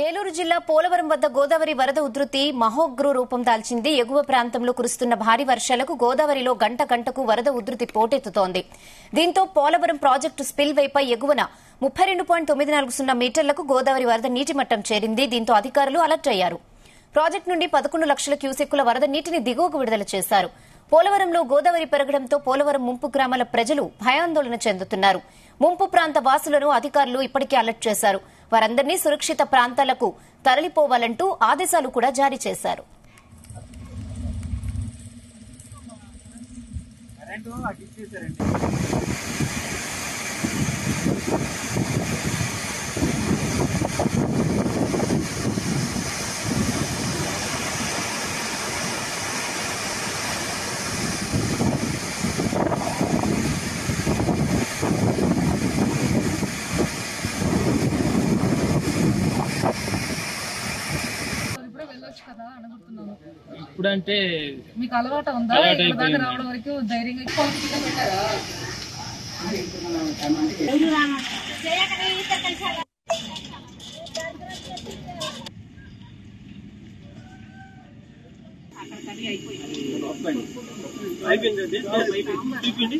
ఏలూరు జిల్లా పోలవరం వద్ద గోదావరి వరద ఉధృతి మహోగ్ర రూపం దాల్చింది. ఎగువ ప్రాంతంలో కురుస్తున్న భారీ వర్షాలకు గోదావరిలో గంట గంటకు వరద ఉధృతి పోటెత్తుతోంది. దీంతో పోలవరం ప్రాజెక్టు స్పిల్వేపై ఎగువన 32.940 మీటర్లకు గోదావరి వరద నీటి మట్టం చేరింది. దీంతో అధికారులు అలర్ట్ అయ్యారు. ప్రాజెక్టు నుండి 11 లక్షల క్యూసెక్కుల వరద నీటిని దిగువకు విడుదల చేశారు. పోలవరంలో గోదావరి పెరగడంతో పోలవరం ముంపు గ్రామాల ప్రజలు భయాందోళన చెందుతున్నారు. ముంపు ప్రాంత వాసులను అధికారులు ఇప్పటికే అలర్ట్ చేశారు. వారందరినీ సురక్షిత ప్రాంతాలకు తరలిపోవాలంటూ ఆదేశాలు కూడా జారీ చేశారు. ఇప్పుడంటే మీకు అలవాటు ఉందా? ఇక్కడ రావడం వరకు ధైర్యంగా అయిపోయింది.